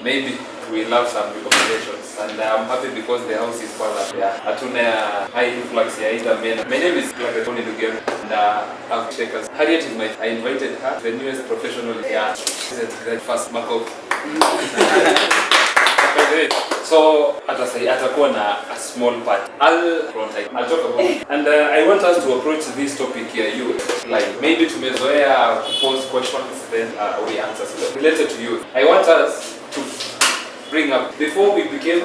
maybe we love some recommendations, and I'm happy because the house is quite like Atuna high influx here either men. My name is Tony Lugem, and I've taken Harriet is I invited her, the newest professional here. She's the first Markov. So atakuwa na a small part. I'll talk about it. And I want us to approach this topic here. You like maybe tumezoea pose questions, then we answer related to youth. I want us to bring up before we became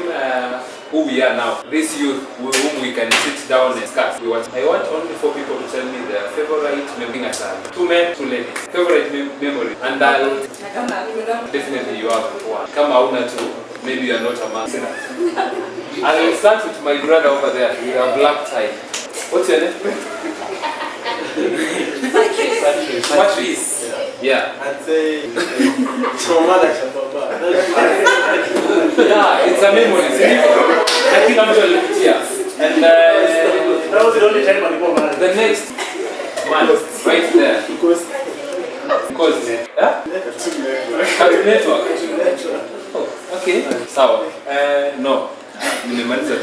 who we are now. This youth whom we can sit down and discuss. I want only 4 people to tell me their favorite memory at time. 2 men, 2 ladies. Favorite memory. And I'll definitely you have one. Kama una 2. Maybe you are not a man. I will start with my brother over there with a black tie. What's your name? Patrice. Yeah. I'd say yeah, it's a memory. I think I'm going to and that was the only time I remember. The next man, right there. Because network. Oh, okay. Sawa. No. Nimemaliza.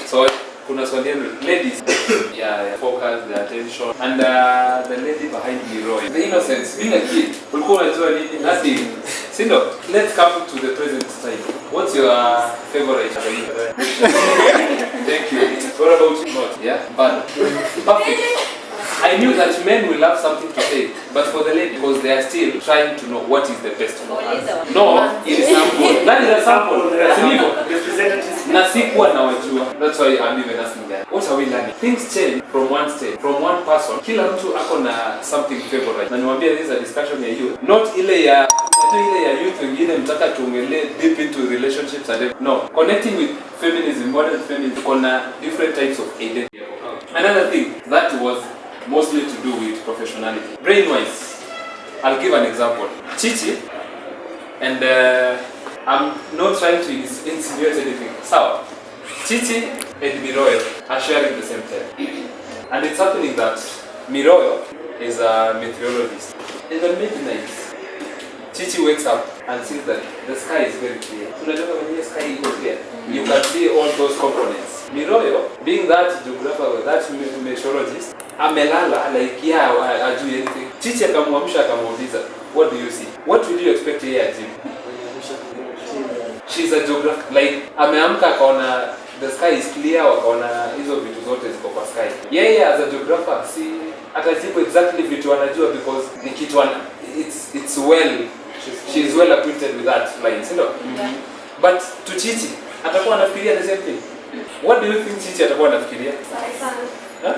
So kuna swali ladies. Yeah, focus, the attention. And the lady behind me, Roy. The innocence. Being a kid. Ulikuwa unajua nini? Nothing. Sindo, let's come to the present time. What's your favorite? Thank you. What about you? Not, yeah? But perfect. I knew that men will have something to say, but for the lady, because they are still trying to know what is the best for us. No, it is sample. That is a sample. Na sikuwa na wajua. That's why I'm even asking that. What are we learning? Things change from one stage, from one person. Kila mtu ako na something favorite. Na niwaambia this is a discussion ya youth. Not ile ya youth wengine mtaka tuongelee deep into relationships and no. Connecting with feminism, modern feminism, kuna different types of identity. Another thing that was mostly to do with professionality. Brain-wise, I'll give an example. Chichi, and I'm not trying to insinuate anything. So, Chichi and Miroyo are sharing the same time. And it's happening that Miroyo is a meteorologist. In the midnight, Chichi wakes up and sees that the sky is very clear. When the sky is clear, you can see all those components. Miroyo, being that geographer, that meteorologist, amelala like yeah, ajui anything. Chichi akamwamsha akamuuliza, what do you see? What would you expect yeye ajibu? She's a geographer. Like ameamka akaona the sky is clear, akaona hizo vitu zote ziko kwa sky. Yeye as a geographer si atajibu exactly vitu anajua because ni kitu it's well she's well acquainted with that line, you know? Yeah. But to Chichi atakuwa anafikiria the same thing. What do you think Chichi atakuwa anafikiria? Huh?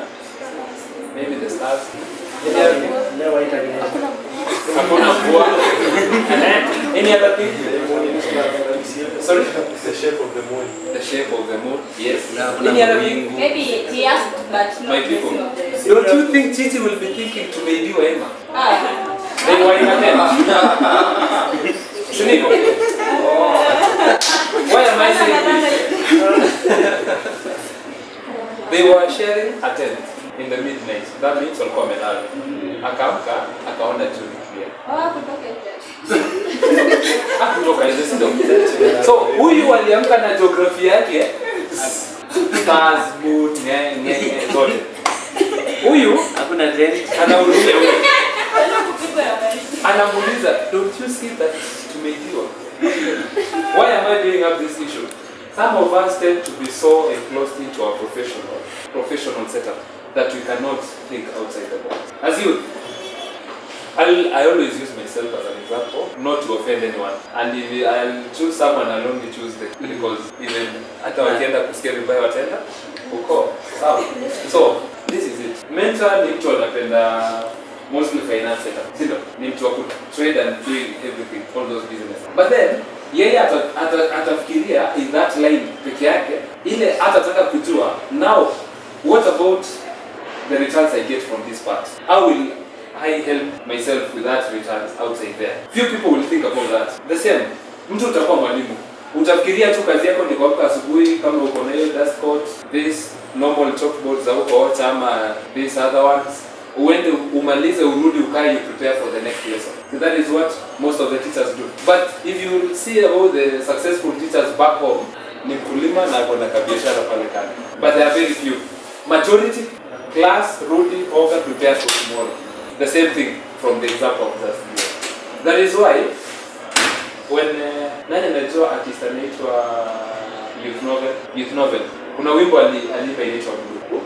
Maybe the stars. Any other thing? Sorry? The shape of the moon. The shape of the moon, yes. Any other thing? Maybe he asked, but my people. Don't you think Chichi will be thinking to maybe Emma? They were in a tent. Shuniko. Why am I saying this? They were sharing a tent in the midnight. That means walikuwa wamelala. Akaamka, akaona juu clear. Hakutoka nje sindo. So huyu aliamka na geography yake stars, moon, zote. Huyu hakuna trend. Anauliza huyu. Anamuuliza, don't you see that tumeidiwa? Why am I bringing up this issue? Some of us tend to be so enclosed into our professional setup that we cannot think outside the box. As youth, I always use myself as an example, not to offend anyone. And if I'll choose someone, I'll only choose them because even hata wakienda kusikia vibaya wataenda uko sawa. So this is it. Mentor ni mtu anapenda mostly finance setup. Sio? Ni mtu wa trade and doing everything, all those business. But then yeye atafikiria in that line peke yake ile atataka kujua now what about the returns I get from this part? How will I help myself with that returns outside there? Few people will think about that. The same, mtu utakuwa mwalimu. Utafikiria tu kazi yako ni kuamka asubuhi kama uko na hiyo dust coat, this normal chalkboards za huko ama these other ones. uende umalize urudi ukae you prepare for the next lesson. So that is what most of the teachers do. But if you see about the successful teachers back home, ni mkulima na kuna kabiashara pale kando. But there are very few. Majority class rudi over prepare for tomorrow. The same thing from the example of that. That is why when nani anajua artist anaitwa youth novel. Kuna wimbo aliimba inaitwa Blue.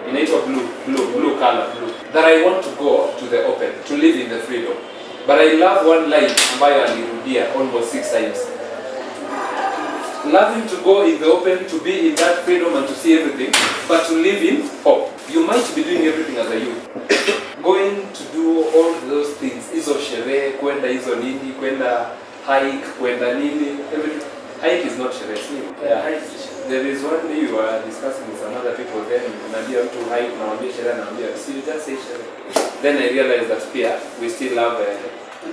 Inaitwa blue color blue. That I want to go to the open, to live in the freedom. But I love one line ambayo alirudia almost 6 times. Loving to go in the open, to be in that freedom and to see everything, but to live in hope. You might be doing everything as a youth. Going to do all those things. Hizo sherehe, kwenda hizo nini, kwenda hike, kwenda nini, everything. Hike is not sherehe. Yeah. There is one day you were discussing with some other people, then unambia mtu hike, unamwambia sherehe, unamwambia see, you just say sherehe. Then I realized that here we still have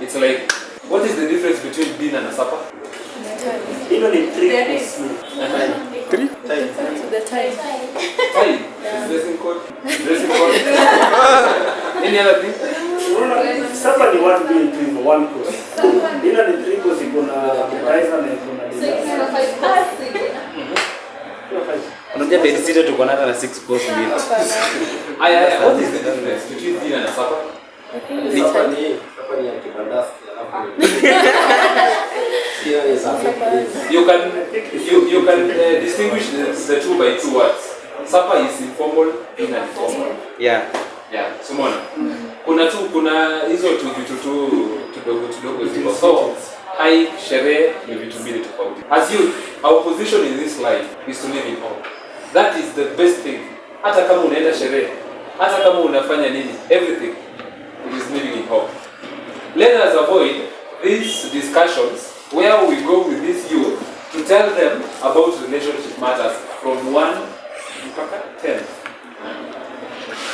it's like, what is the difference between dinner and a supper? Even in 3 There is. 3 To the time. Time. Dressing code. Dressing code. Any other thing? Supper ni watu being in one course. Dinner ni 3 course, kuna appetizer na kuna dessert. Unajua bedsitter tuko na 6 course meal. What is the difference between dinner and a supper? Supper ni ya kibandasi alafu. You can distinguish the two by 2 words. Supper is informal, dinner is formal. Yeah. Yeah, Simona. Kuna hizo tu vitu tudogo ziko. So, hai sherehe ni vitu mbili tofauti. As youth, our position in this life is to live in hope. That is the best thing. Hata kama unaenda sherehe, hata kama unafanya nini, everything it is living in hope. Let us avoid these discussions where we go with this youth to tell them about relationship matters from 1 mpaka 10.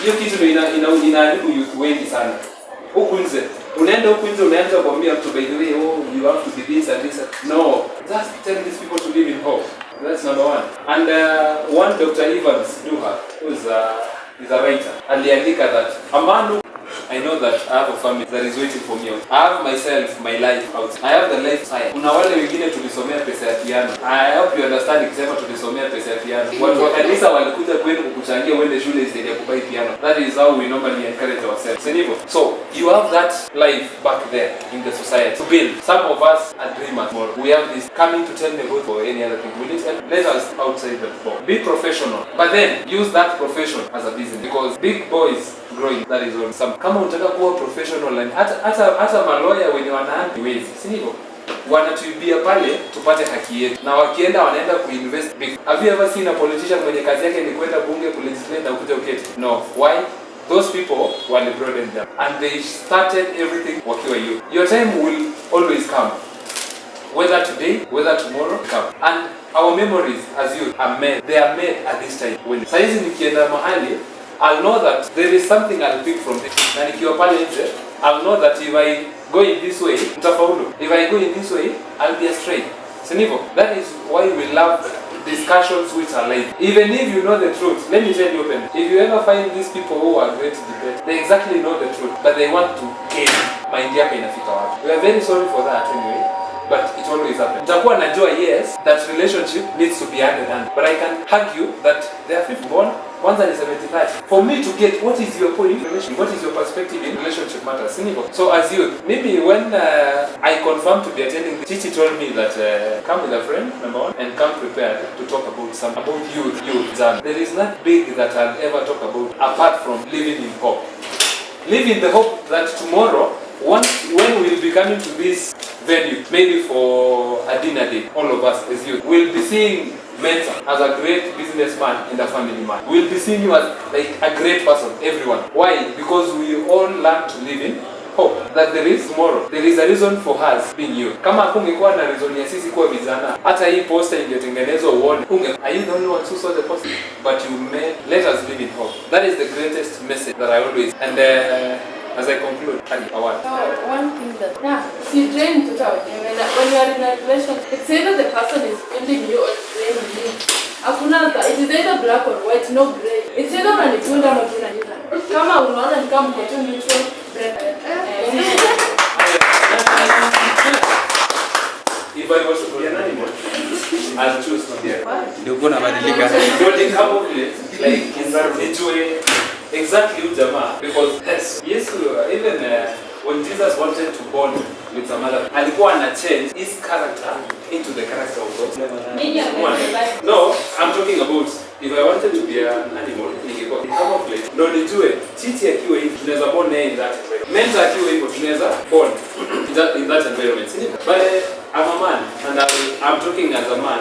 Hiyo kitu inaharibu youth wengi sana. Huku nje, unaenda huku nje unaanza kuambia mtu by the way, oh you have to be this and this. No, just tell these people to live in hope. That's number 1. And one Dr. Evans Duha, who is a writer, aliandika that a man who I know that I have a family that is waiting for me out. I have myself, my life out. I have the life side. Kuna wale wengine tulisomea pesa ya piano. I hope you understand ikisema tulisomea pesa ya piano. Watu wa kanisa walikuja kwenu kukuchangia uende shule instead ya kubuy piano. That is how we normally encourage ourselves. Sinivo? So, you have that life back there in the society to build. Some of us are dreamers more. We have this coming to tell me about for any other thing. Let us outside the box. Be professional. But then, use that profession as a business. Because big boys growing, that is on some. Kama unataka kuwa professional and hata maloya wenye wanaanza wezi, si ndivyo? Wanatuibia pale tupate haki yetu. Na wakienda wanaenda kuinvest big. Have you ever seen a politician mwenye kazi yake ni kwenda bunge kulegislate na kuja uketi? No. Why? Those people were liberated them and they started everything wakiwa youth. Your time will always come. Whether today, whether tomorrow, come. And our memories as youth are made. They are made at this time. When saizi nikienda mahali, I'll know that there is something I'll pick from this. Na nikiwa pale nje, I'll know that if I go in this way, nitafaulu. If I go in this way, I'll be astray. Sinivo? That is why we love discussions which are live. Even if you know the truth, let me tell you openly. If you ever find these people who are great to debate, they exactly know the truth, but they want to gain. Mind yako inafika wapi. We are very sorry for that anyway. But it always happens. Nitakuwa najua yes, that relationship needs to be handed. But I can argue that they are fifth born, kwanza ni 75. For me to get what is your point in relation, what is your perspective in relationship matters. So as youth, maybe when I confirmed to be attending, Chichi told me that come with a friend, number 1, and come prepared to talk about youth. There is nothing big that I'll ever talk about apart from living in hope. Live in the hope that tomorrow, when we'll be coming to this venue, maybe for a dinner day, all of us as youth, we'll be seeing Mentor as a great businessman and a family man. We'll be seeing you as like a great person, everyone. Why? Because we all learn to live in hope that there is tomorrow. There is a reason for us being you. Kama kungekuwa na reason ya sisi kuwa vijana, hata hii poster ingetengenezwa uone. Are you the only one who saw the poster? But you may let us live in hope. That is the greatest message that I always. And as I conclude, award. One thing that if you drain to talk, when you are in a relationship, it's either the person is building you or draining you. It is either black or white, no gray. It's either unanipenda ama tunanipenda. Kama unaona ni kama mko tu neutral. If I was to be an animal, I'll choose to be a animal. Ndio kuna badilika. Don't come up with like into a exactly ujamaa because yes, even when Jesus wanted to bond with some other, alikuwa ana change his character into the character of God. No, I'm talking about if I wanted to be an animal, ningekuwa kama vile ndio nijue titi akiwa hivi tunaweza bond in that way. Mentor akiwa hivyo tunaweza bond in that environment. But I'm a man and I'm talking as a man.